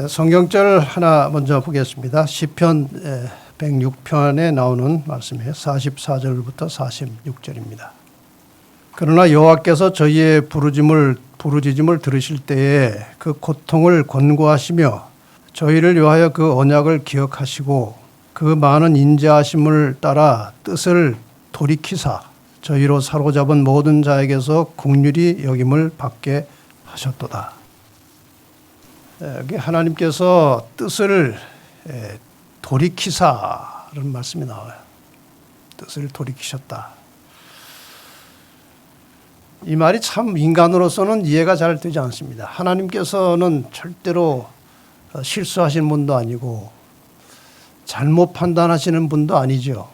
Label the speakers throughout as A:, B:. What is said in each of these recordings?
A: 성경절 하나 먼저 보겠습니다. 시편 106편에 나오는 말씀이에요. 44절부터 46절입니다. 그러나 여호와께서 저희의 부르짖음을 들으실 때에 그 고통을 권고하시며 저희를 위하여 그 언약을 기억하시고 그 많은 인자하심을 따라 뜻을 돌이키사 저희로 사로잡은 모든 자에게서 긍휼히 여김을 받게 하셨도다. 여기 하나님께서 뜻을 돌이키사라는 말씀이 나와요. 뜻을 돌이키셨다. 이 말이 참 인간으로서는 이해가 잘 되지 않습니다. 하나님께서는 절대로 실수하시는 분도 아니고 잘못 판단하시는 분도 아니죠.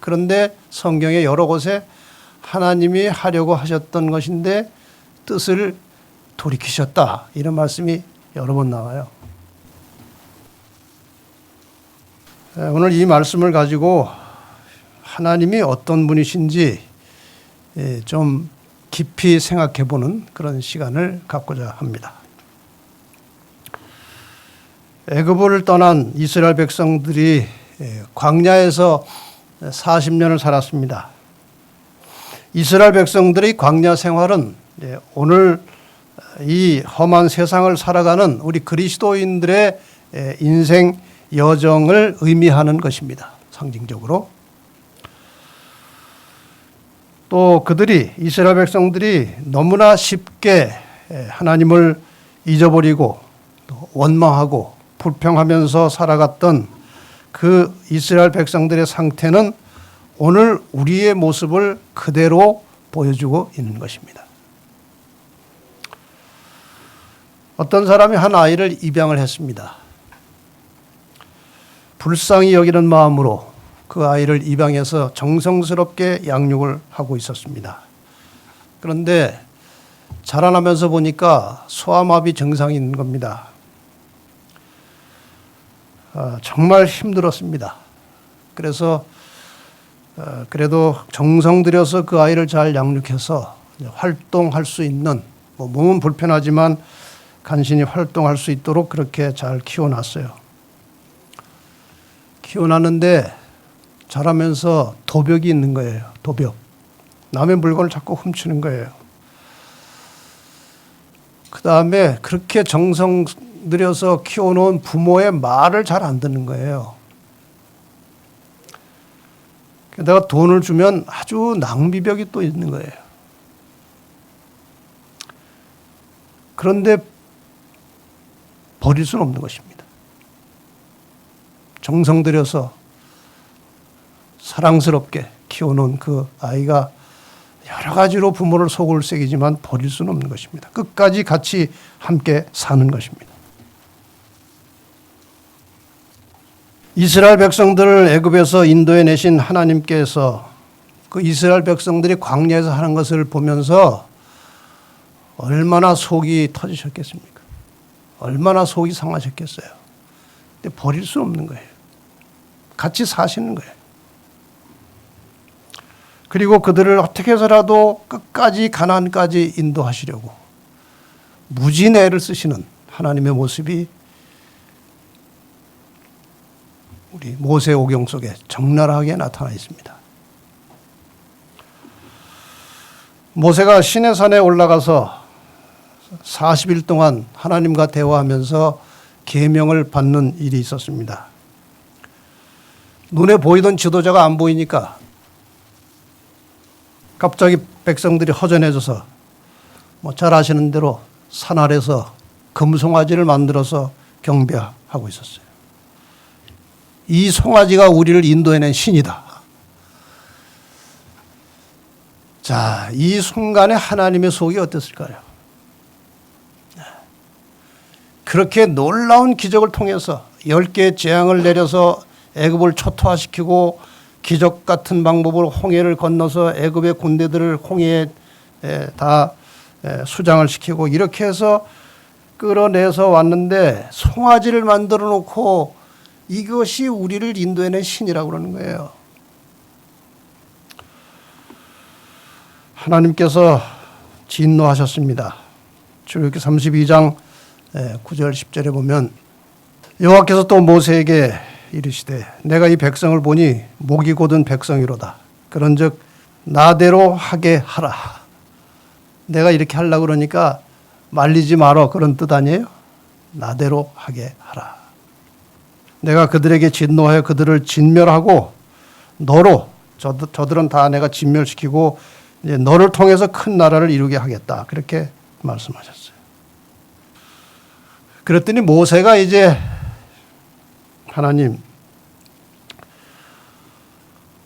A: 그런데 성경의 여러 곳에 하나님이 하려고 하셨던 것인데 뜻을 돌이키셨다. 이런 말씀이 여러 번 나와요. 오늘 이 말씀을 가지고 하나님이 어떤 분이신지 좀 깊이 생각해 보는 그런 시간을 갖고자 합니다. 애굽을 떠난 이스라엘 백성들이 광야에서 40년을 살았습니다. 이스라엘 백성들의 광야 생활은 오늘 이 험한 세상을 살아가는 우리 그리스도인들의 인생 여정을 의미하는 것입니다. 상징적으로. 또 이스라엘 백성들이 너무나 쉽게 하나님을 잊어버리고 원망하고 불평하면서 살아갔던 그 이스라엘 백성들의 상태는 오늘 우리의 모습을 그대로 보여주고 있는 것입니다. 어떤 사람이 한 아이를 입양을 했습니다. 불쌍히 여기는 마음으로 그 아이를 입양해서 정성스럽게 양육을 하고 있었습니다. 그런데 자라나면서 보니까 소아마비 증상이 있는 겁니다. 정말 힘들었습니다. 그래서 그래도 정성 들여서 그 아이를 잘 양육해서 활동할 수 있는, 몸은 불편하지만 간신히 활동할 수 있도록 그렇게 잘 키워놨어요. 키워놨는데 자라면서 도벽이 있는 거예요. 도벽. 남의 물건을 자꾸 훔치는 거예요. 그 다음에 그렇게 정성 들여서 키워놓은 부모의 말을 잘 안 듣는 거예요. 게다가 돈을 주면 아주 낭비벽이 또 있는 거예요. 그런데 버릴 수는 없는 것입니다. 정성 들여서 사랑스럽게 키워놓은 그 아이가 여러 가지로 부모를 속을 새기지만 버릴 수는 없는 것입니다. 끝까지 같이 함께 사는 것입니다. 이스라엘 백성들을 애굽에서 인도해 내신 하나님께서 그 이스라엘 백성들이 광야에서 하는 것을 보면서 얼마나 속이 터지셨겠습니까? 얼마나 속이 상하셨겠어요. 근데 버릴 수 없는 거예요. 같이 사시는 거예요. 그리고 그들을 어떻게 해서라도 끝까지 가나안까지 인도하시려고 무진 애를 쓰시는 하나님의 모습이 우리 모세 오경 속에 적나라하게 나타나 있습니다. 모세가 시내산에 올라가서 40일 동안 하나님과 대화하면서 계명을 받는 일이 있었습니다. 눈에 보이던 지도자가 안 보이니까 갑자기 백성들이 허전해져서 잘 아시는 대로 산 아래서 금송아지를 만들어서 경배하고 있었어요. 이 송아지가 우리를 인도해낸 신이다. 자, 이 순간에 하나님의 속이 어땠을까요? 그렇게 놀라운 기적을 통해서 10개의 재앙을 내려서 애굽을 초토화시키고 기적 같은 방법으로 홍해를 건너서 애굽의 군대들을 홍해에 다 수장을 시키고 이렇게 해서 끌어내서 왔는데 송아지를 만들어 놓고 이것이 우리를 인도해낸 신이라고 그러는 거예요. 하나님께서 진노하셨습니다. 출애굽기 32장 9절 10절에 보면 여호와께서 또 모세에게 이르시되 내가 이 백성을 보니 목이 곧은 백성이로다. 그런즉 나대로 하게 하라. 내가 이렇게 하려고 그러니까 말리지 말어, 그런 뜻 아니에요? 나대로 하게 하라. 내가 그들에게 진노하여 그들을 진멸하고 너로 저들은 다 내가 진멸시키고 이제 너를 통해서 큰 나라를 이루게 하겠다. 그렇게 말씀하셨어요. 그랬더니 모세가 이제 하나님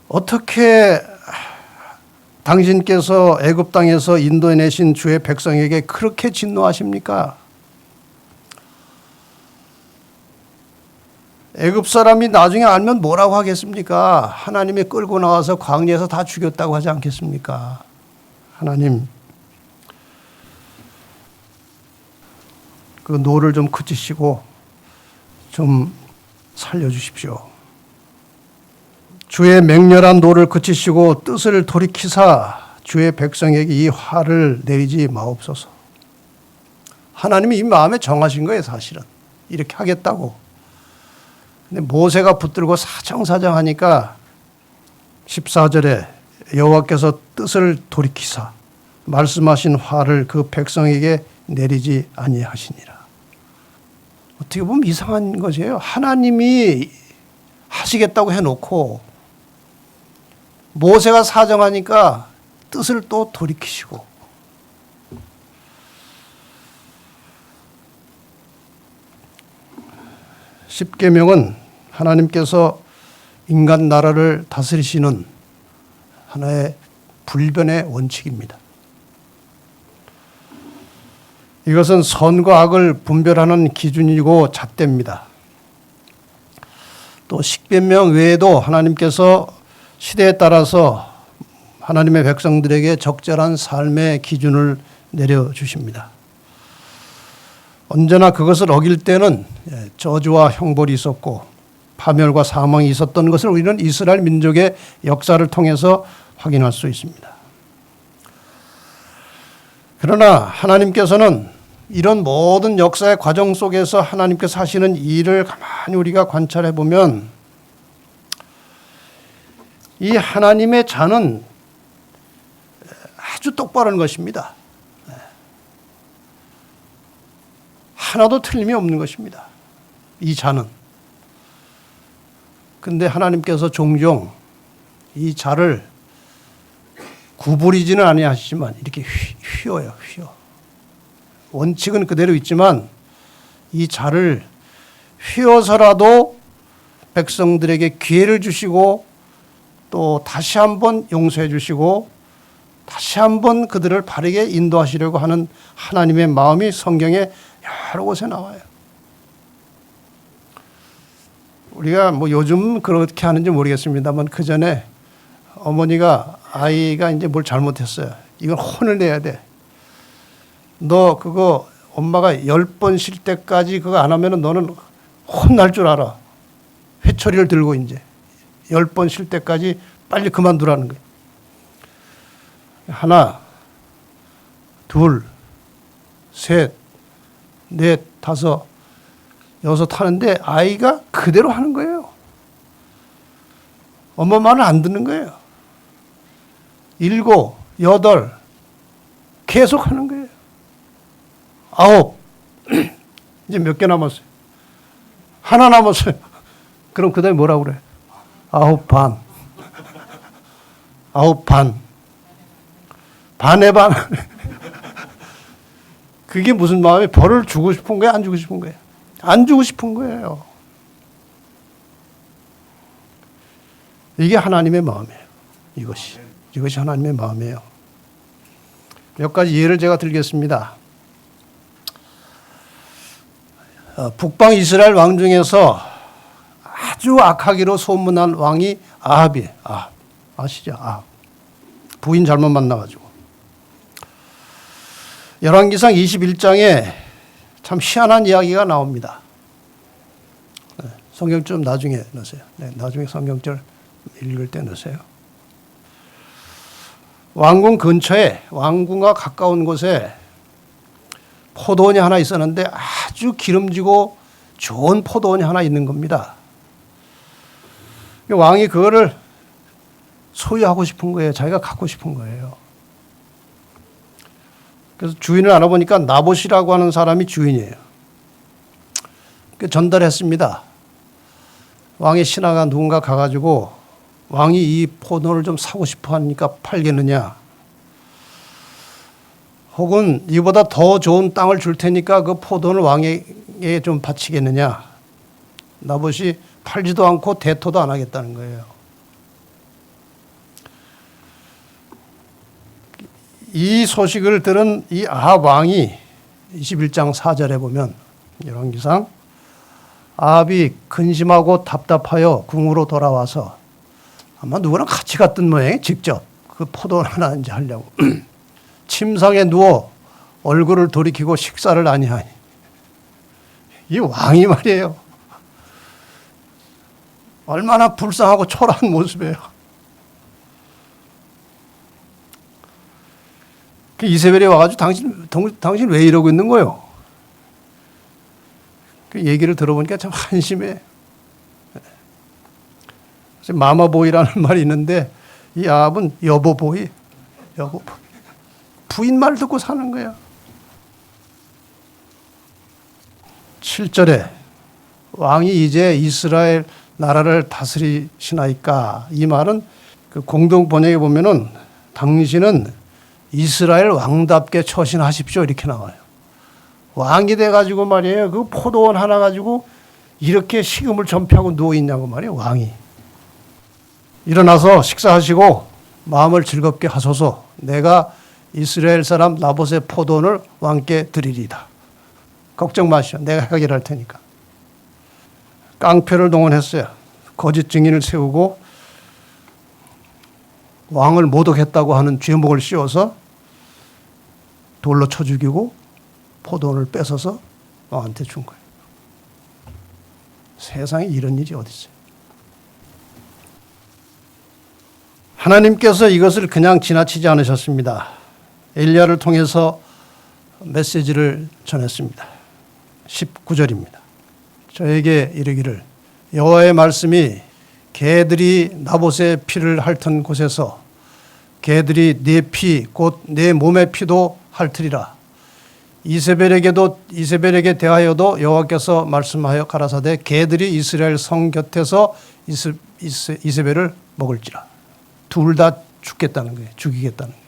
A: 어떻게 당신께서 애굽 땅에서 인도해 내신 주의 백성에게 그렇게 진노하십니까? 애굽 사람이 나중에 알면 뭐라고 하겠습니까? 하나님이 끌고 나와서 광야에서 다 죽였다고 하지 않겠습니까? 하나님, 그 노를 좀 그치시고 좀 살려주십시오. 주의 맹렬한 노를 그치시고 뜻을 돌이키사 주의 백성에게 이 화를 내리지 마옵소서. 하나님이 이 마음에 정하신 거예요, 사실은. 이렇게 하겠다고. 근데 모세가 붙들고 사정사정하니까 14절에 여호와께서 뜻을 돌이키사 말씀하신 화를 그 백성에게 내리지 아니하시니라. 어떻게 보면 이상한 것이에요. 하나님이 하시겠다고 해놓고 모세가 사정하니까 뜻을 또 돌이키시고. 십계명은 하나님께서 인간 나라를 다스리시는 하나의 불변의 원칙입니다. 이것은 선과 악을 분별하는 기준이고 잣대입니다. 또 십계명 외에도 하나님께서 시대에 따라서 하나님의 백성들에게 적절한 삶의 기준을 내려주십니다. 언제나 그것을 어길 때는 저주와 형벌이 있었고 파멸과 사망이 있었던 것을 우리는 이스라엘 민족의 역사를 통해서 확인할 수 있습니다. 그러나 하나님께서는 이런 모든 역사의 과정 속에서 하나님께서 하시는 일을 가만히 우리가 관찰해 보면 이 하나님의 자는 아주 똑바른 것입니다. 하나도 틀림이 없는 것입니다. 이 자는. 근데 하나님께서 종종 이 자를 구부리지는 아니하시지만 이렇게 휘어요, 휘어. 원칙은 그대로 있지만 이 자를 휘어서라도 백성들에게 기회를 주시고 또 다시 한번 용서해 주시고 다시 한번 그들을 바르게 인도하시려고 하는 하나님의 마음이 성경에 여러 곳에 나와요. 우리가 뭐 요즘 그렇게 하는지 모르겠습니다만 그 전에 어머니가 아이가 이제 뭘 잘못했어요. 이건 혼을 내야 돼. 너 그거 엄마가 10번 쉴 때까지 그거 안 하면은 너는 혼날 줄 알아. 회초리를 들고 이제 10번 쉴 때까지 빨리 그만두라는 거예요. 하나, 둘, 셋, 넷, 다섯, 여섯 하는데 아이가 그대로 하는 거예요. 엄마 말을 안 듣는 거예요. 일곱, 여덟, 계속 하는 거예요. 아홉, 이제 몇 개 남았어요? 하나 남았어요. 그럼 그 다음에 뭐라고 그래? 아홉 반. 아홉 반. 반의 반. 그게 무슨 마음에 벌을 주고 싶은 거예요? 안 주고 싶은 거예요? 안 주고 싶은 거예요. 이게 하나님의 마음이에요. 이것이 하나님의 마음이에요. 몇 가지 예를 제가 들겠습니다. 북방 이스라엘 왕 중에서 아주 악하기로 소문난 왕이 아합이에요. 아합. 아시죠? 아합. 부인 잘못 만나가지고. 열왕기상 21장에 참 희한한 이야기가 나옵니다. 성경 좀 나중에 넣으세요. 나중에 성경절 읽을 때 넣으세요. 왕궁 근처에, 왕궁과 가까운 곳에 포도원이 하나 있었는데 아주 기름지고 좋은 포도원이 하나 있는 겁니다. 왕이 그거를 소유하고 싶은 거예요. 자기가 갖고 싶은 거예요. 그래서 주인을 알아보니까 나봇이라고 하는 사람이 주인이에요. 전달했습니다. 왕의 신하가 누군가 가가지고 왕이 이 포도를 좀 사고 싶어 하니까 팔겠느냐, 혹은 이보다 더 좋은 땅을 줄 테니까 그 포도를 왕에게 좀 바치겠느냐. 나봇이 팔지도 않고 대토도 안 하겠다는 거예요. 이 소식을 들은 이 아합 왕이 21장 4절에 보면 열왕기상, 아합이 근심하고 답답하여 궁으로 돌아와서 아마 누구랑 같이 갔던 모양이 직접 그 포도원 하나 이제 하려고 침상에 누워 얼굴을 돌이키고 식사를 아니하니. 이 왕이 말이에요. 얼마나 불쌍하고 초라한 모습이에요. 그 이세벨이 와가지고 당신 왜 이러고 있는 거예요? 그 얘기를 들어보니까 참 한심해. 마마보이라는 말이 있는데 이 아합은 여보보이. 부인 말 듣고 사는 거야. 7절에 왕이 이제 이스라엘 나라를 다스리시나이까. 이 말은 그 공동 번역에 보면은 당신은 이스라엘 왕답게 처신하십시오 이렇게 나와요. 왕이 돼가지고 말이에요. 그 포도원 하나 가지고 이렇게 식음을 전폐하고 누워 있냐고 말이에요. 왕이. 일어나서 식사하시고 마음을 즐겁게 하소서. 내가 이스라엘 사람 나봇의 포도원을 왕께 드리리다. 걱정 마시오. 내가 해결할 테니까. 깡패를 동원했어요. 거짓 증인을 세우고 왕을 모독했다고 하는 죄목을 씌워서 돌로 쳐 죽이고 포도원을 뺏어서 왕한테 준 거예요. 세상에 이런 일이 어디 있어요. 하나님께서 이것을 그냥 지나치지 않으셨습니다. 엘리야를 통해서 메시지를 전했습니다. 19절입니다. 저에게 이르기를 여호와의 말씀이 개들이 나봇의 피를 핥은 곳에서 개들이 내 피 곧 내 몸의 피도 핥으리라. 이세벨에게 대하여도 여호와께서 말씀하여 가라사대 개들이 이스라엘 성 곁에서 이세벨을 먹을지라. 둘 다 죽겠다는 거예요. 죽이겠다는 거예요.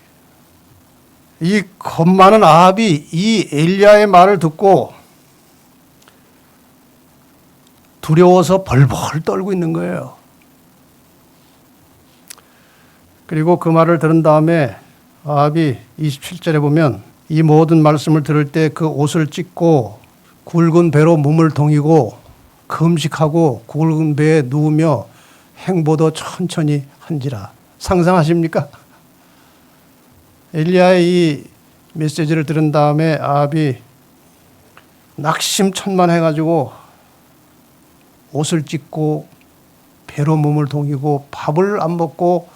A: 이 겁많은 아합이 이 엘리야의 말을 듣고 두려워서 벌벌 떨고 있는 거예요. 그리고 그 말을 들은 다음에 아합이 27절에 보면 이 모든 말씀을 들을 때 그 옷을 찢고 굵은 배로 몸을 동이고 금식하고 굵은 배에 누우며 행보도 천천히 한지라. 상상하십니까? 엘리야의 이 메시지를 들은 다음에 아합이 낙심천만해가지고 옷을 찢고 배로 몸을 동이고 밥을 안 먹고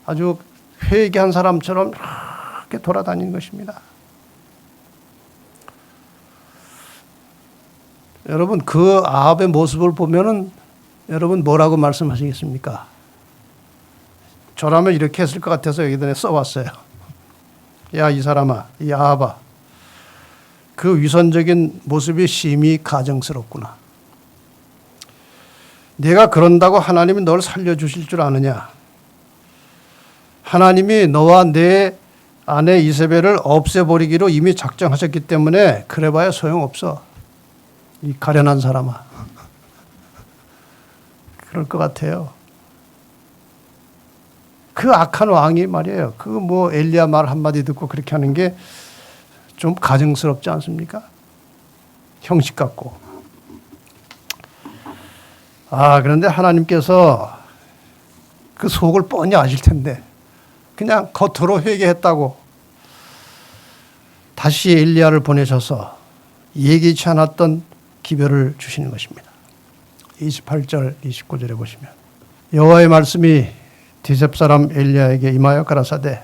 A: 아주 회개한 사람처럼 이렇게 돌아다니는 것입니다. 여러분 그 아합의 모습을 보면은 여러분 뭐라고 말씀하시겠습니까? 저라면 이렇게 했을 것 같아서 여기다 써왔어요. 야, 이 사람아, 이 아합아, 그 위선적인 모습이 심히 가증스럽구나. 네가 그런다고 하나님이 널 살려주실 줄 아느냐? 하나님이 너와 내 아내 이세벨을 없애버리기로 이미 작정하셨기 때문에 그래봐야 소용없어. 이 가련한 사람아. 그럴 것 같아요. 그 악한 왕이 말이에요. 그 뭐 엘리야 말 한마디 듣고 그렇게 하는 게 좀 가증스럽지 않습니까? 형식 같고. 그런데 하나님께서 그 속을 뻔히 아실 텐데 그냥 겉으로 회개했다고 다시 엘리야를 보내셔서 예기치 않았던 기별을 주시는 것입니다. 28절, 29절에 보시면 여호와의 말씀이 디셉 사람 엘리야에게 임하여 가라사대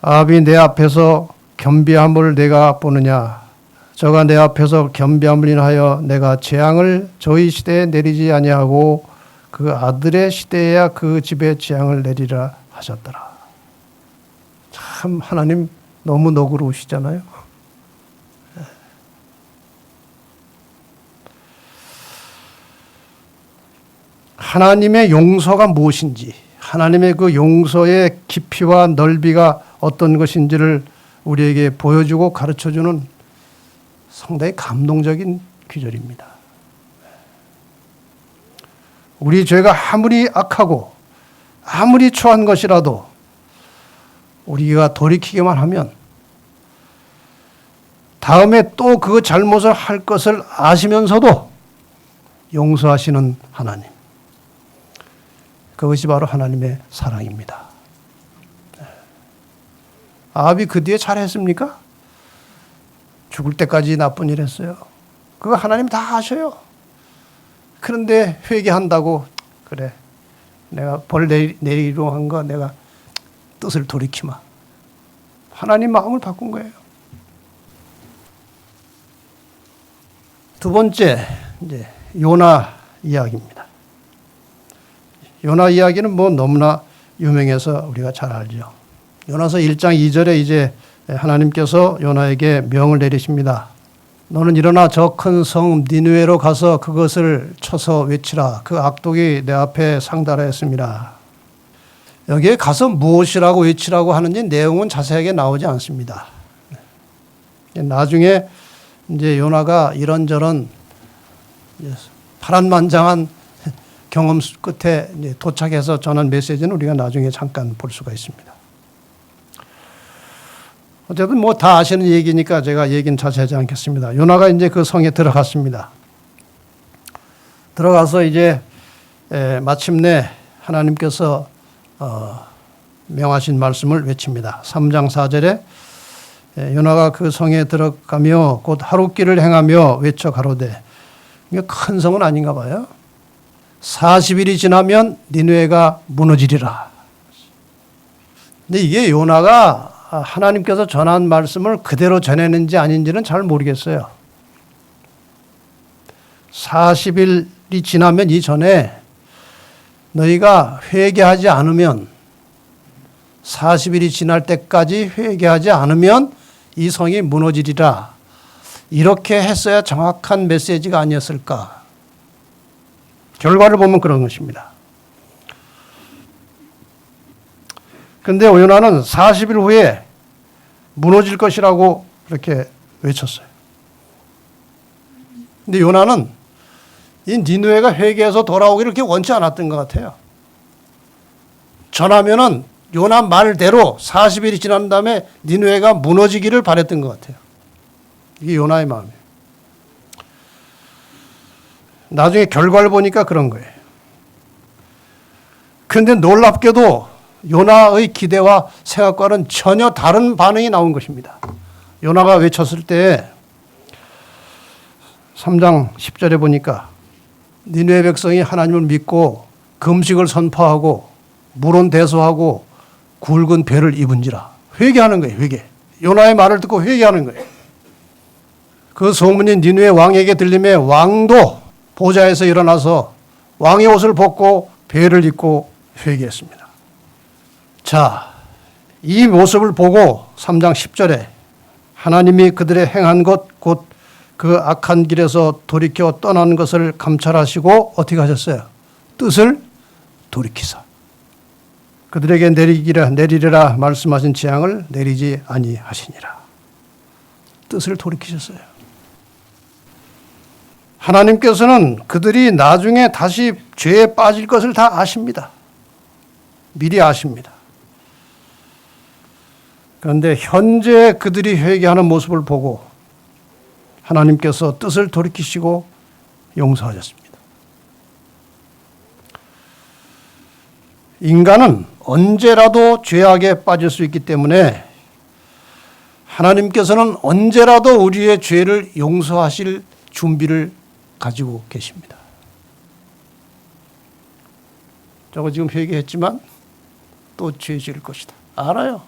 A: 아합이 내 앞에서 겸비함을 내가 보느냐 저가 내 앞에서 겸비함을 인하여 내가 재앙을 저희 시대에 내리지 아니하고 그 아들의 시대에야 그 집에 재앙을 내리라 하셨더라. 참 하나님 너무 너그러우시잖아요. 하나님의 용서가 무엇인지, 하나님의 그 용서의 깊이와 넓이가 어떤 것인지를 우리에게 보여주고 가르쳐주는 상당히 감동적인 귀절입니다. 우리 죄가 아무리 악하고 아무리 초한 것이라도 우리가 돌이키기만 하면 다음에 또 그 잘못을 할 것을 아시면서도 용서하시는 하나님. 그것이 바로 하나님의 사랑입니다. 아합이 그 뒤에 잘했습니까? 죽을 때까지 나쁜 일 했어요. 그거 하나님 다 아셔요. 그런데 회개한다고, 그래, 내가 벌 내리려 한 거 내가 뜻을 돌이키마. 하나님 마음을 바꾼 거예요. 두 번째, 이제 요나 이야기입니다. 요나 이야기는 뭐 너무나 유명해서 우리가 잘 알죠. 요나서 1장 2절에 이제 하나님께서 요나에게 명을 내리십니다. 너는 일어나 저 큰 성 니느웨로 가서 그것을 쳐서 외치라. 그 악독이 내 앞에 상달하였습니다. 여기에 가서 무엇이라고 외치라고 하는지 내용은 자세하게 나오지 않습니다. 나중에 이제 요나가 이런저런 파란만장한 경험 끝에 이제 도착해서 전한 메시지는 우리가 나중에 잠깐 볼 수가 있습니다. 어쨌든 뭐 다 아시는 얘기니까 제가 얘기는 자세하지 않겠습니다. 요나가 이제 그 성에 들어갔습니다. 들어가서 이제 마침내 하나님께서 명하신 말씀을 외칩니다. 3장 4절에 요나가 그 성에 들어가며 곧 하룻길을 행하며 외쳐 가로되, 이게 큰 성은 아닌가 봐요. 40일이 지나면 니느웨가 무너지리라. 근데 이게 요나가 하나님께서 전한 말씀을 그대로 전했는지 아닌지는 잘 모르겠어요. 40일이 지나면 이전에 너희가 회개하지 않으면, 40일이 지날 때까지 회개하지 않으면 이 성이 무너지리라. 이렇게 했어야 정확한 메시지가 아니었을까. 결과를 보면 그런 것입니다. 그런데 요나는 40일 후에 무너질 것이라고 그렇게 외쳤어요. 근데 요나는 이 니느웨가 회개해서 돌아오기를 그렇게 원치 않았던 것 같아요. 전하면은 요나 말대로 40일이 지난 다음에 니느웨가 무너지기를 바랬던 것 같아요. 이게 요나의 마음이에요. 나중에 결과를 보니까 그런 거예요. 그런데 놀랍게도 요나의 기대와 생각과는 전혀 다른 반응이 나온 것입니다. 요나가 외쳤을 때 3장 10절에 보니까 니느웨 백성이 하나님을 믿고 금식을 선포하고 물은 대소하고 굵은 배를 입은지라. 회개하는 거예요. 회개. 요나의 말을 듣고 회개하는 거예요. 그 소문이 니느웨 왕에게 들림에 왕도 보좌에서 일어나서 왕의 옷을 벗고 배를 입고 회개했습니다. 자, 이 모습을 보고 3장 10절에 하나님이 그들의 행한 것 곧 그 악한 길에서 돌이켜 떠난 것을 감찰하시고 어떻게 하셨어요? 뜻을 돌이키사 그들에게 내리리라 말씀하신 재앙을 내리지 아니하시니라. 뜻을 돌이키셨어요. 하나님께서는 그들이 나중에 다시 죄에 빠질 것을 다 아십니다. 미리 아십니다. 그런데 현재 그들이 회개하는 모습을 보고 하나님께서 뜻을 돌이키시고 용서하셨습니다. 인간은 언제라도 죄악에 빠질 수 있기 때문에 하나님께서는 언제라도 우리의 죄를 용서하실 준비를 가지고 계십니다. 저거 지금 회개했지만 또 죄 지을 것이다. 알아요.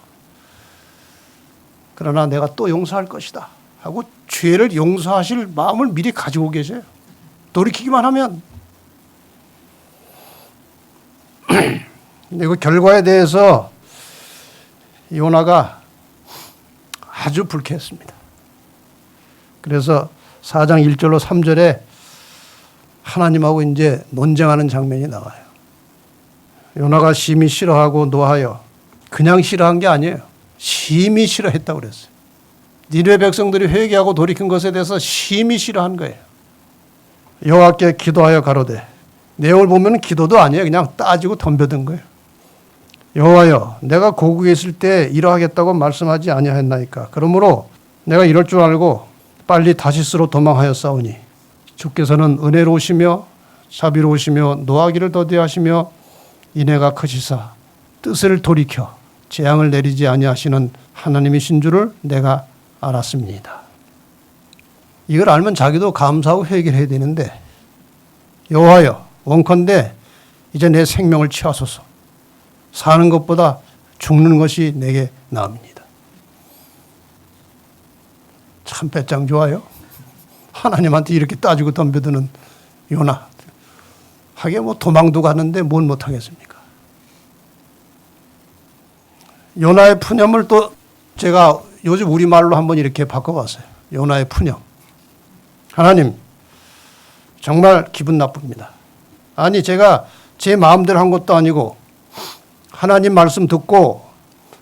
A: 그러나 내가 또 용서할 것이다 하고 죄를 용서하실 마음을 미리 가지고 계세요. 돌이키기만 하면. 근데 그 결과에 대해서 요나가 아주 불쾌했습니다. 그래서 4장 1절로 3절에 하나님하고 이제 논쟁하는 장면이 나와요. 요나가 심히 싫어하고 노하여, 그냥 싫어한 게 아니에요. 심히 싫어했다고 그랬어요. 니느웨 백성들이 회개하고 돌이킨 것에 대해서 심히 싫어한 거예요. 여호와께 기도하여 가로되, 내용을 보면 기도도 아니에요. 그냥 따지고 덤벼든 거예요. 여호와여, 내가 고국에 있을 때 이러하겠다고 말씀하지 아니하였나이까. 그러므로 내가 이럴 줄 알고 빨리 다시스로 도망하였사오니 주께서는 은혜로우시며 자비로우시며 노하기를 더디하시며 인애가 크시사 뜻을 돌이켜 재앙을 내리지 아니하시는 하나님이신 줄을 내가 알았습니다. 이걸 알면 자기도 감사하고 회개를 해야 되는데, 여호와여, 원컨대 이제 내 생명을 취하소서. 사는 것보다 죽는 것이 내게 나옵니다. 참 배짱 좋아요. 하나님한테 이렇게 따지고 덤벼드는 요나. 하게 뭐 도망도 가는데 뭘 못하겠습니까? 요나의 푸념을 또 제가 요즘 우리말로 한번 이렇게 바꿔봤어요. 요나의 푸념. 하나님, 정말 기분 나쁩니다. 아니, 제가 제 마음대로 한 것도 아니고 하나님 말씀 듣고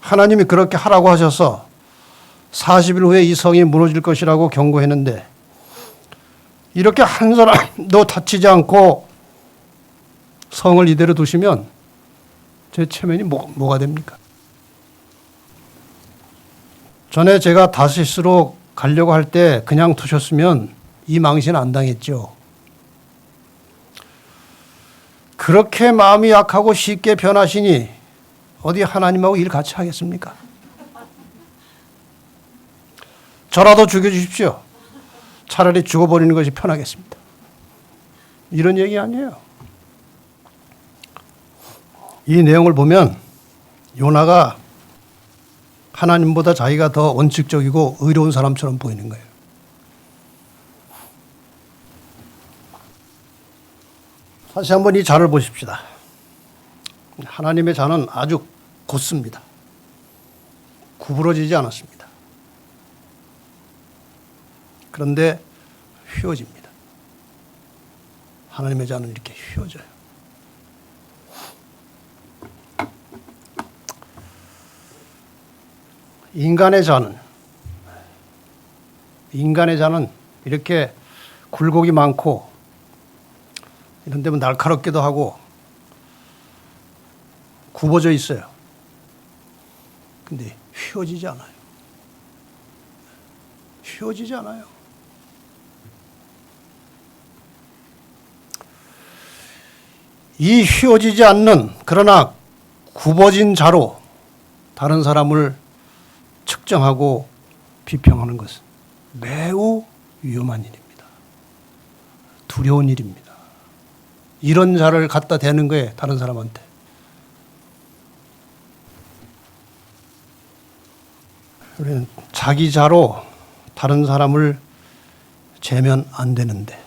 A: 하나님이 그렇게 하라고 하셔서 40일 후에 이 성이 무너질 것이라고 경고했는데, 이렇게 한 사람도 다치지 않고 성을 이대로 두시면 제 체면이 뭐가 됩니까? 전에 제가 다시스로 가려고 할 때 그냥 두셨으면 이 망신 안 당했죠. 그렇게 마음이 약하고 쉽게 변하시니 어디 하나님하고 일 같이 하겠습니까? 저라도 죽여주십시오. 차라리 죽어버리는 것이 편하겠습니다. 이런 얘기 아니에요. 이 내용을 보면 요나가 하나님보다 자기가 더 원칙적이고 의로운 사람처럼 보이는 거예요. 다시 한번 이 자를 보십시다. 하나님의 자는 아주 곧습니다. 구부러지지 않았습니다. 그런데 휘어집니다. 하나님의 자는 이렇게 휘어져요. 인간의 자는 이렇게 굴곡이 많고 이런 데면 날카롭기도 하고 굽어져 있어요. 근데 휘어지지 않아요. 휘어지지 않아요. 이 휘어지지 않는, 그러나 굽어진 자로 다른 사람을 측정하고 비평하는 것은 매우 위험한 일입니다. 두려운 일입니다. 이런 자를 갖다 대는 거예요, 다른 사람한테. 우리는 자기 자로 다른 사람을 재면 안 되는데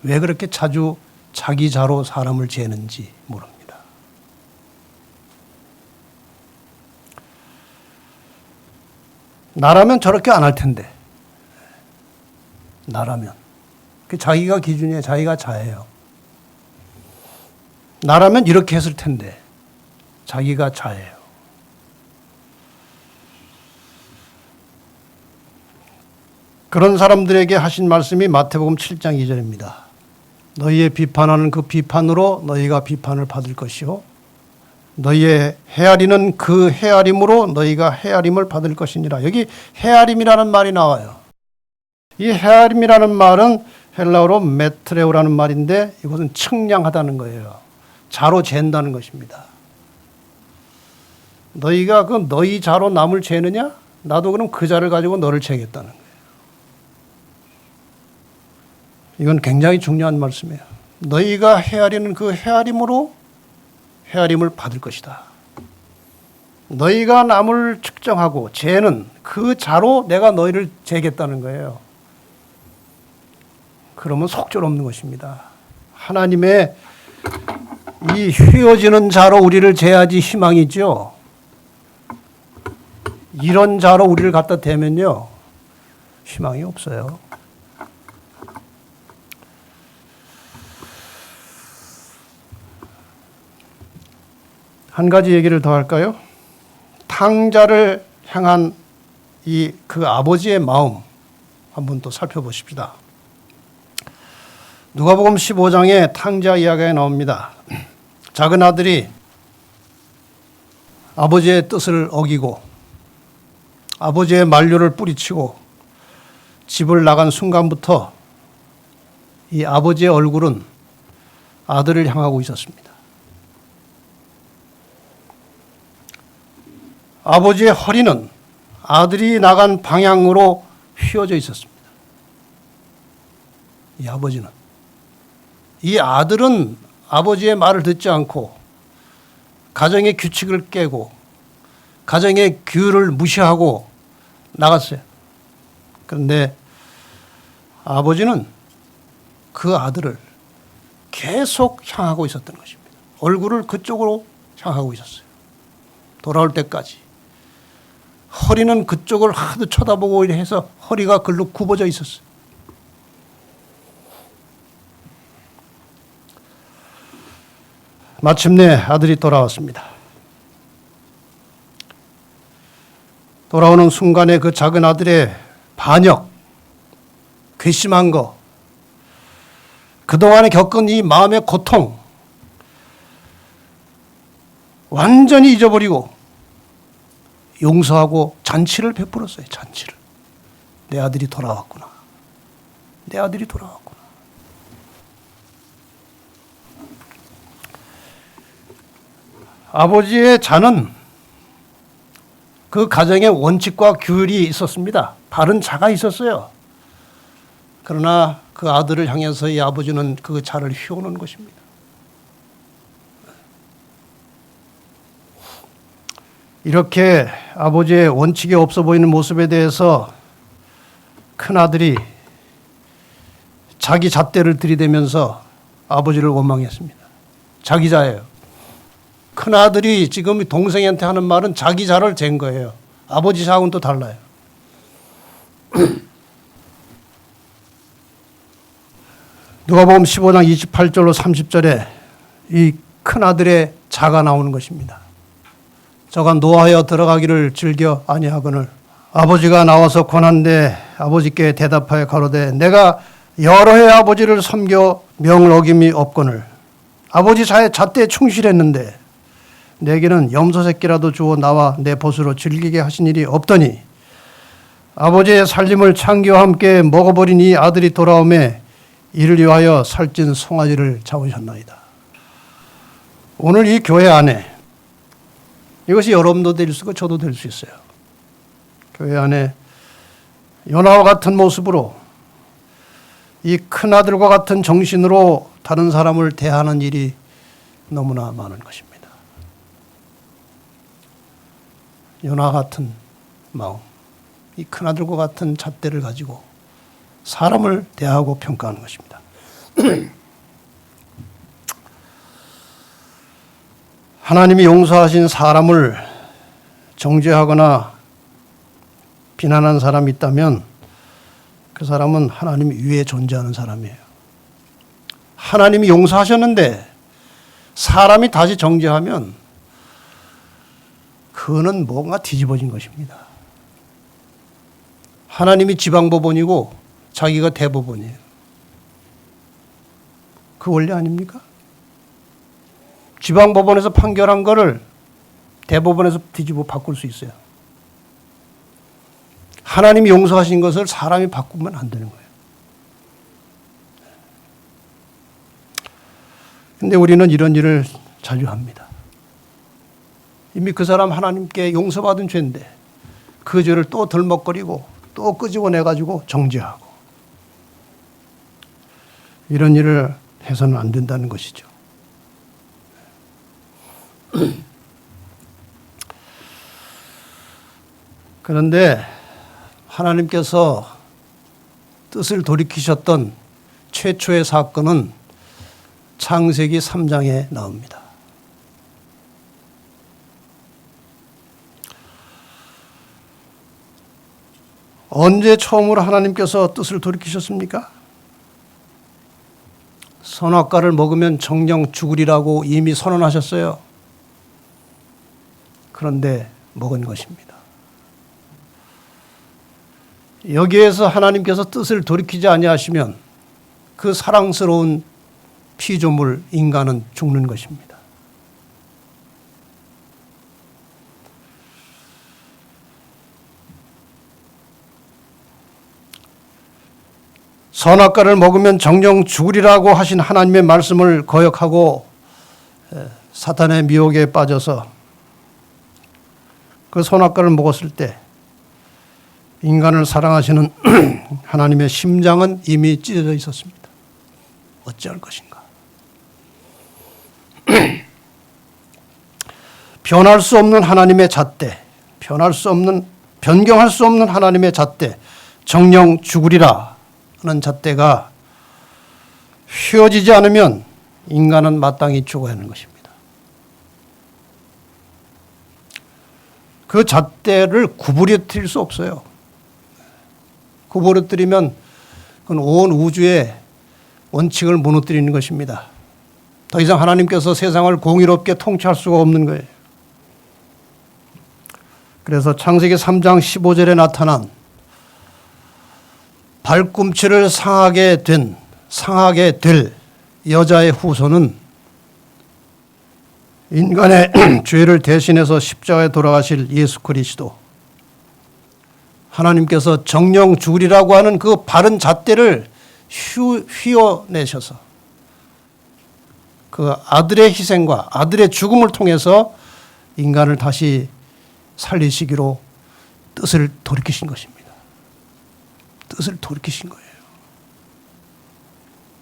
A: 왜 그렇게 자주 자기 자로 사람을 재는지 모릅니다. 나라면 저렇게 안 할 텐데. 나라면. 그 자기가 기준이에요. 자기가 자예요. 나라면 이렇게 했을 텐데. 자기가 자예요. 그런 사람들에게 하신 말씀이 마태복음 7장 2절입니다. 너희의 비판하는 그 비판으로 너희가 비판을 받을 것이요 너희의 헤아리는 그 헤아림으로 너희가 헤아림을 받을 것이니라. 여기 헤아림이라는 말이 나와요. 이 헤아림이라는 말은 헬라어로 메트레오라는 말인데 이것은 측량하다는 거예요. 자로 잰다는 것입니다. 너희가 그 너희 자로 남을 재느냐? 나도 그럼 그 자를 가지고 너를 재겠다는 거예요. 이건 굉장히 중요한 말씀이에요. 너희가 헤아리는 그 헤아림으로 헤아림을 받을 것이다. 너희가 남을 측정하고 재는 그 자로 내가 너희를 재겠다는 거예요. 그러면 속절없는 것입니다. 하나님의 이 휘어지는 자로 우리를 재야지 희망이죠. 이런 자로 우리를 갖다 대면요, 희망이 없어요. 한 가지 얘기를 더 할까요? 탕자를 향한 그 아버지의 마음 한번 또 살펴보십시다. 누가복음 15장에 탕자 이야기가 나옵니다. 작은 아들이 아버지의 뜻을 어기고 아버지의 만류를 뿌리치고 집을 나간 순간부터 이 아버지의 얼굴은 아들을 향하고 있었습니다. 아버지의 허리는 아들이 나간 방향으로 휘어져 있었습니다. 이 아버지는. 이 아들은 아버지의 말을 듣지 않고 가정의 규칙을 깨고 가정의 규율을 무시하고 나갔어요. 그런데 아버지는 그 아들을 계속 향하고 있었던 것입니다. 얼굴을 그쪽으로 향하고 있었어요. 돌아올 때까지. 허리는 그쪽을 하도 쳐다보고 해서 허리가 글로 굽어져 있었어요. 마침내 아들이 돌아왔습니다. 돌아오는 순간에 그 작은 아들의 반역, 괘씸한 거, 그동안에 겪은 이 마음의 고통, 완전히 잊어버리고 용서하고 잔치를 베풀었어요. 잔치를. 내 아들이 돌아왔구나. 내 아들이 돌아왔구나. 아버지의 자는 그 가정의 원칙과 규율이 있었습니다. 바른 자가 있었어요. 그러나 그 아들을 향해서 이 아버지는 그 자를 휘어오는 것입니다. 이렇게 아버지의 원칙이 없어 보이는 모습에 대해서 큰아들이 자기 잣대를 들이대면서 아버지를 원망했습니다. 자기 자예요. 큰아들이 지금 동생한테 하는 말은 자기 자를 잰 거예요. 아버지 자하고는 또 달라요. 누가복음 15장 28절로 30절에 이 큰아들의 자가 나오는 것입니다. 저가 노하여 들어가기를 즐겨 아니하거늘 아버지가 나와서 권한대 아버지께 대답하여 가로되 내가 여러 해 아버지를 섬겨 명을 어김이 없거늘 아버지 자의 잣대에 충실했는데 내게는 염소 새끼라도 주어 나와 내 벗으로 즐기게 하신 일이 없더니 아버지의 살림을 창기와 함께 먹어버린 이 아들이 돌아오매 이를 위하여 살찐 송아지를 잡으셨나이다. 오늘 이 교회 안에 이것이 여러분도 될 수 있고 저도 될 수 있어요. 교회 안에 요나와 같은 모습으로 이 큰아들과 같은 정신으로 다른 사람을 대하는 일이 너무나 많은 것입니다. 요나 같은 마음, 이 큰아들과 같은 잣대를 가지고 사람을 대하고 평가하는 것입니다. 하나님이 용서하신 사람을 정죄하거나 비난한 사람이 있다면 그 사람은 하나님 위에 존재하는 사람이에요. 하나님이 용서하셨는데 사람이 다시 정죄하면 그거는 뭔가 뒤집어진 것입니다. 하나님이 지방법원이고 자기가 대법원이에요. 그 원리 아닙니까? 지방법원에서 판결한 거를 대법원에서 뒤집어 바꿀 수 있어요. 하나님이 용서하신 것을 사람이 바꾸면 안 되는 거예요. 근데 우리는 이런 일을 자주 합니다. 이미 그 사람 하나님께 용서받은 죄인데 그 죄를 또 덜먹거리고 또 끄집어내가지고 정죄하고 이런 일을 해서는 안 된다는 것이죠. 그런데 하나님께서 뜻을 돌이키셨던 최초의 사건은 창세기 3장에 나옵니다. 언제 처음으로 하나님께서 뜻을 돌이키셨습니까? 선악과를 먹으면 정령 죽으리라고 이미 선언하셨어요. 그런데 먹은 것입니다. 여기에서 하나님께서 뜻을 돌이키지 아니하시면 그 사랑스러운 피조물 인간은 죽는 것입니다. 선악과를 먹으면 정령 죽으리라고 하신 하나님의 말씀을 거역하고 사탄의 미혹에 빠져서 그 선악과를 먹었을 때 인간을 사랑하시는 하나님의 심장은 이미 찢어져 있었습니다. 어찌할 것인가? 변할 수 없는 하나님의 잣대, 변경할 수 없는 하나님의 잣대, 정령 죽으리라 하는 잣대가 휘어지지 않으면 인간은 마땅히 죽어야 하는 것입니다. 그 잣대를 구부러뜨릴 수 없어요. 구부러뜨리면 그건 온 우주의 원칙을 무너뜨리는 것입니다. 더 이상 하나님께서 세상을 공의롭게 통치할 수가 없는 거예요. 그래서 창세기 3장 15절에 나타난 발꿈치를 상하게 될 여자의 후손은 인간의 죄를 대신해서 십자가에 돌아가실 예수 그리스도, 하나님께서 정령 죽으리라고 하는 그 바른 잣대를 휘어내셔서 그 아들의 희생과 아들의 죽음을 통해서 인간을 다시 살리시기로 뜻을 돌이키신 것입니다. 뜻을 돌이키신 거예요.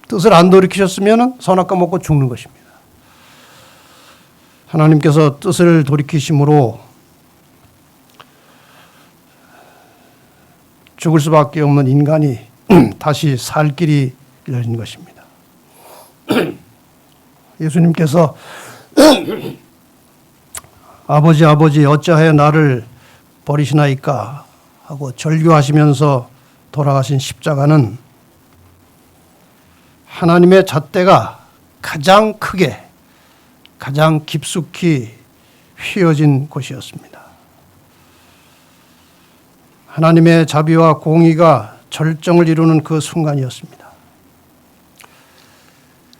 A: 뜻을 안 돌이키셨으면 선악과 먹고 죽는 것입니다. 하나님께서 뜻을 돌이키심으로 죽을 수밖에 없는 인간이 다시 살 길이 열린 것입니다. 예수님께서 아버지 어찌하여 나를 버리시나이까 하고 절규하시면서 돌아가신 십자가는 하나님의 잣대가 가장 크게 가장 깊숙이 휘어진 곳이었습니다. 하나님의 자비와 공의가 절정을 이루는 그 순간이었습니다.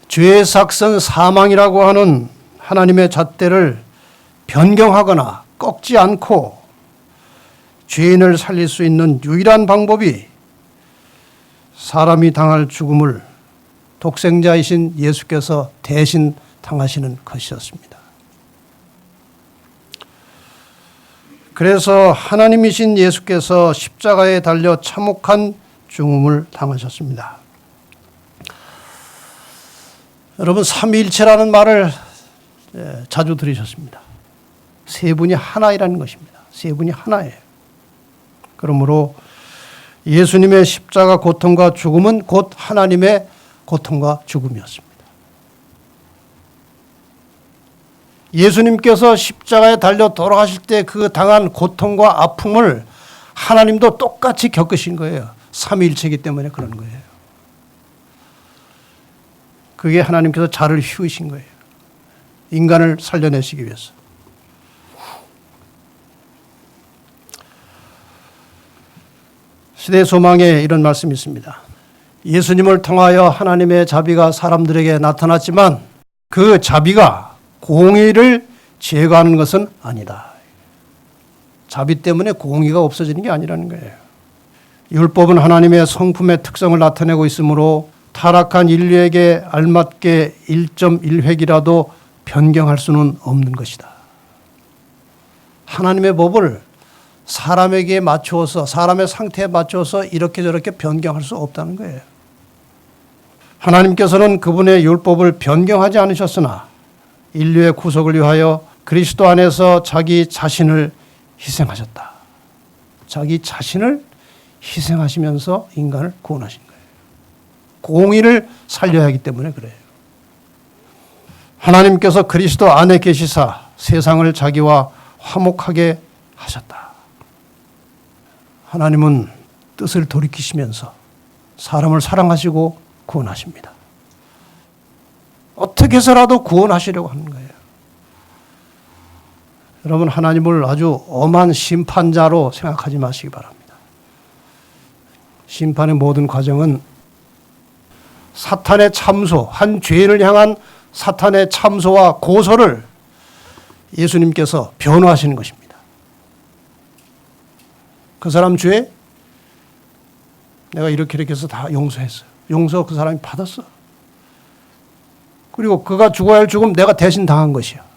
A: 죄의 삭선 사망이라고 하는 하나님의 잣대를 변경하거나 꺾지 않고 죄인을 살릴 수 있는 유일한 방법이 사람이 당할 죽음을 독생자이신 예수께서 대신 당하시는 것이었습니다. 그래서 하나님이신 예수께서 십자가에 달려 참혹한 죽음을 당하셨습니다. 여러분, 삼위일체라는 말을 자주 들으셨습니다. 세 분이 하나이라는 것입니다. 세 분이 하나예요. 그러므로 예수님의 십자가 고통과 죽음은 곧 하나님의 고통과 죽음이었습니다. 예수님께서 십자가에 달려 돌아가실 때 그 당한 고통과 아픔을 하나님도 똑같이 겪으신 거예요. 삼위일체이기 때문에 그런 거예요. 그게 하나님께서 자를 휘우신 거예요. 인간을 살려내시기 위해서. 시대 소망에 이런 말씀이 있습니다. 예수님을 통하여 하나님의 자비가 사람들에게 나타났지만 그 자비가 공의를 제거하는 것은 아니다. 자비 때문에 공의가 없어지는 게 아니라는 거예요. 율법은 하나님의 성품의 특성을 나타내고 있으므로 타락한 인류에게 알맞게 1.1획이라도 변경할 수는 없는 것이다. 하나님의 법을 사람에게 맞추어서 사람의 상태에 맞춰서 이렇게 저렇게 변경할 수 없다는 거예요. 하나님께서는 그분의 율법을 변경하지 않으셨으나 인류의 구속을 위하여 그리스도 안에서 자기 자신을 희생하셨다. 자기 자신을 희생하시면서 인간을 구원하신 거예요. 공의를 살려야 하기 때문에 그래요. 하나님께서 그리스도 안에 계시사 세상을 자기와 화목하게 하셨다. 하나님은 뜻을 돌이키시면서 사람을 사랑하시고 구원하십니다. 어떻게 해서라도 구원하시려고 하는 거예요. 여러분, 하나님을 아주 엄한 심판자로 생각하지 마시기 바랍니다. 심판의 모든 과정은 사탄의 참소, 한 죄인을 향한 사탄의 참소와 고소를 예수님께서 변호하시는 것입니다. 그 사람 죄 내가 이렇게 해서 다 용서했어요. 용서 그 사람이 받았어. 그리고 그가 죽어야 할 죽음 내가 대신 당한 것이야.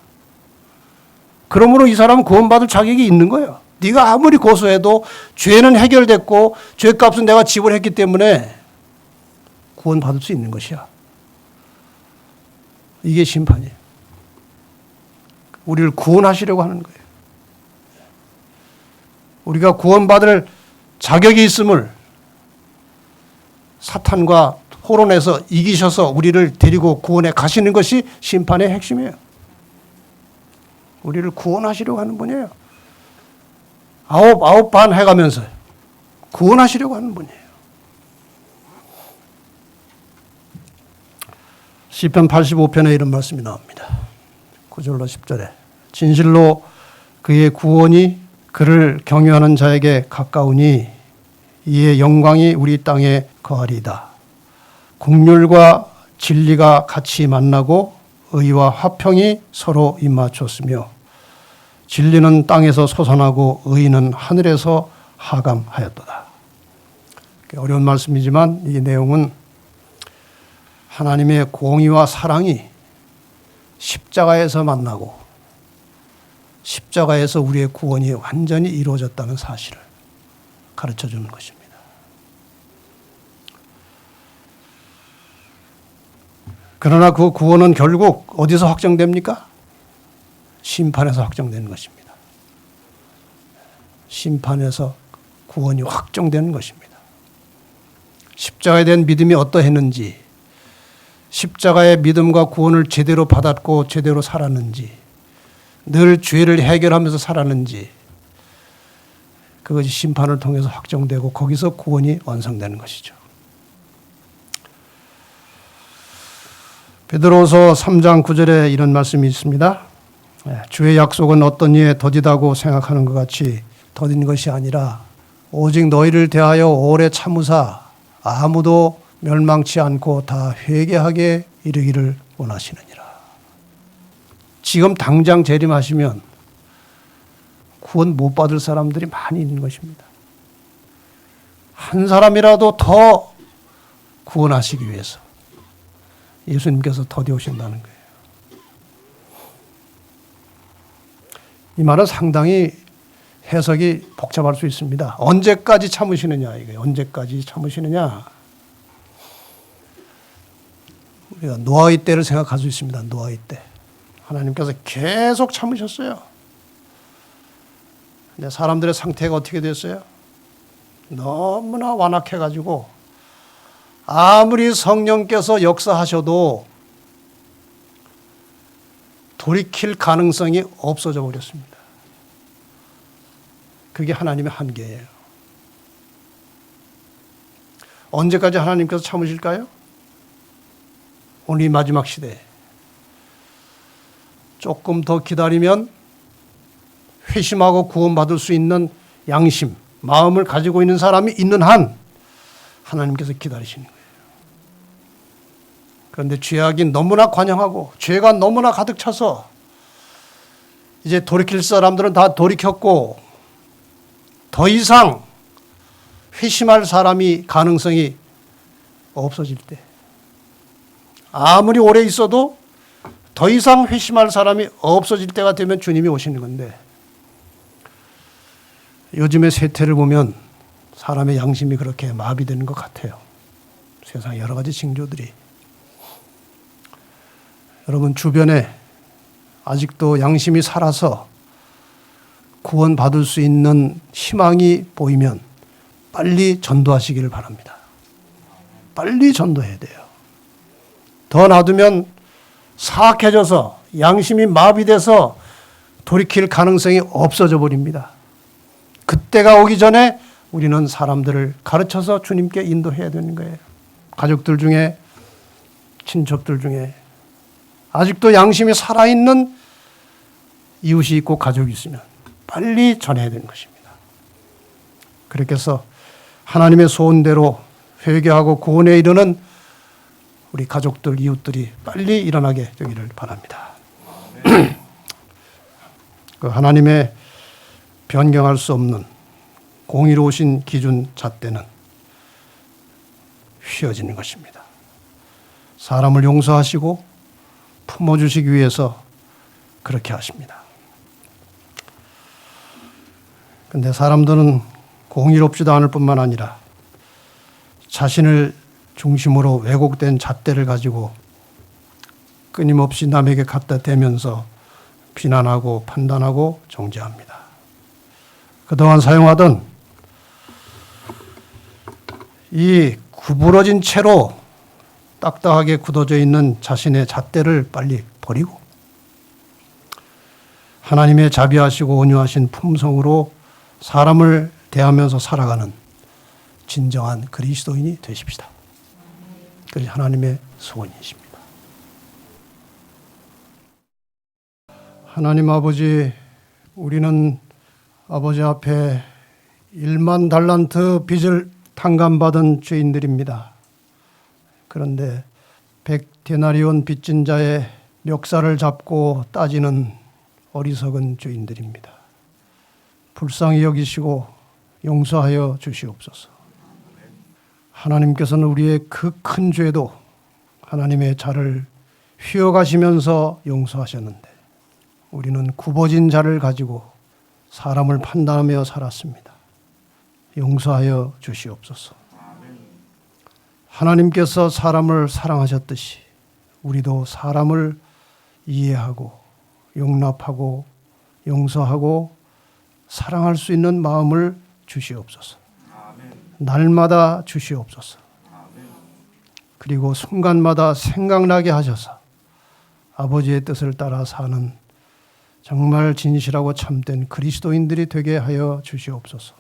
A: 그러므로 이 사람은 구원받을 자격이 있는 거예요. 네가 아무리 고소해도 죄는 해결됐고 죄값은 내가 지불했기 때문에 구원받을 수 있는 것이야. 이게 심판이에요. 우리를 구원하시려고 하는 거예요. 우리가 구원받을 자격이 있음을 사탄과 호론에서 이기셔서 우리를 데리고 구원해 가시는 것이 심판의 핵심이에요. 우리를 구원하시려고 하는 분이에요. 아홉 반 해가면서 구원하시려고 하는 분이에요. 시편 85편에 이런 말씀이 나옵니다. 9절로 10절에 진실로 그의 구원이 그를 경유하는 자에게 가까우니 이의 영광이 우리 땅에 거하리이다. 긍휼과 진리가 같이 만나고 의와 화평이 서로 입맞췄으며 진리는 땅에서 솟아나고 의는 하늘에서 하감하였도다. 어려운 말씀이지만 이 내용은 하나님의 공의와 사랑이 십자가에서 만나고 십자가에서 우리의 구원이 완전히 이루어졌다는 사실을 가르쳐주는 것입니다. 그러나 그 구원은 결국 어디서 확정됩니까? 심판에서 확정되는 것입니다. 심판에서 구원이 확정되는 것입니다. 십자가에 대한 믿음이 어떠했는지, 십자가의 믿음과 구원을 제대로 받았고 제대로 살았는지, 늘 죄를 해결하면서 살았는지, 그것이 심판을 통해서 확정되고 거기서 구원이 완성되는 것이죠. 베드로서 3장 9절에 이런 말씀이 있습니다. 주의 약속은 어떤 이에 더디다고 생각하는 것 같이 더딘 것이 아니라 오직 너희를 대하여 오래 참으사 아무도 멸망치 않고 다 회개하게 이르기를 원하시느니라. 지금 당장 재림하시면 구원 못 받을 사람들이 많이 있는 것입니다. 한 사람이라도 더 구원하시기 위해서 예수님께서 더디 오신다는 거예요. 이 말은 상당히 해석이 복잡할 수 있습니다. 언제까지 참으시느냐, 이게 언제까지 참으시느냐. 우리가 노아의 때를 생각할 수 있습니다. 노아의 때. 하나님께서 계속 참으셨어요. 근데 사람들의 상태가 어떻게 됐어요? 너무나 완악해가지고 아무리 성령께서 역사하셔도 돌이킬 가능성이 없어져 버렸습니다. 그게 하나님의 한계예요. 언제까지 하나님께서 참으실까요? 오늘 이 마지막 시대에 조금 더 기다리면 회심하고 구원받을 수 있는 양심, 마음을 가지고 있는 사람이 있는 한 하나님께서 기다리시는 거예요. 그런데 죄악이 너무나 관영하고 죄가 너무나 가득 차서 이제 돌이킬 사람들은 다 돌이켰고 더 이상 회심할 사람이 가능성이 없어질 때, 아무리 오래 있어도 더 이상 회심할 사람이 없어질 때가 되면 주님이 오시는 건데, 요즘의 세태를 보면 사람의 양심이 그렇게 마비되는 것 같아요. 세상 여러 가지 징조들이. 여러분 주변에 아직도 양심이 살아서 구원받을 수 있는 희망이 보이면 빨리 전도하시기를 바랍니다. 빨리 전도해야 돼요. 더 놔두면 사악해져서 양심이 마비돼서 돌이킬 가능성이 없어져 버립니다. 그때가 오기 전에 우리는 사람들을 가르쳐서 주님께 인도해야 되는 거예요. 가족들 중에, 친척들 중에 아직도 양심이 살아있는 이웃이 있고 가족이 있으면 빨리 전해야 되는 것입니다. 그렇게 해서 하나님의 소원대로 회개하고 구원에 이르는 우리 가족들, 이웃들이 빨리 일어나게 되기를 바랍니다. 그 하나님의 변경할 수 없는 공의로우신 기준 잣대는 휘어지는 것입니다. 사람을 용서하시고 품어주시기 위해서 그렇게 하십니다. 그런데 사람들은 공의롭지도 않을 뿐만 아니라 자신을 중심으로 왜곡된 잣대를 가지고 끊임없이 남에게 갖다 대면서 비난하고 판단하고 정죄합니다. 그동안 사용하던 이 구부러진 채로 딱딱하게 굳어져 있는 자신의 잣대를 빨리 버리고 하나님의 자비하시고 온유하신 품성으로 사람을 대하면서 살아가는 진정한 그리스도인이 되십시다. 그것이 하나님의 소원이십니다. 하나님 아버지, 우리는 아버지 앞에 1만 달란트 빚을 탕감받은 죄인들입니다. 그런데 100데나리온 빚진 자의 멱살을 잡고 따지는 어리석은 죄인들입니다. 불쌍히 여기시고 용서하여 주시옵소서. 하나님께서는 우리의 그 큰 죄도 하나님의 자를 휘어가시면서 용서하셨는데 우리는 굽어진 자를 가지고 사람을 판단하며 살았습니다. 용서하여 주시옵소서. 하나님께서 사람을 사랑하셨듯이 우리도 사람을 이해하고 용납하고 용서하고 사랑할 수 있는 마음을 주시옵소서. 날마다 주시옵소서. 그리고 순간마다 생각나게 하셔서 아버지의 뜻을 따라 사는 정말 진실하고 참된 그리스도인들이 되게 하여 주시옵소서.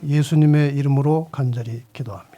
A: 예수님의 이름으로 간절히 기도합니다.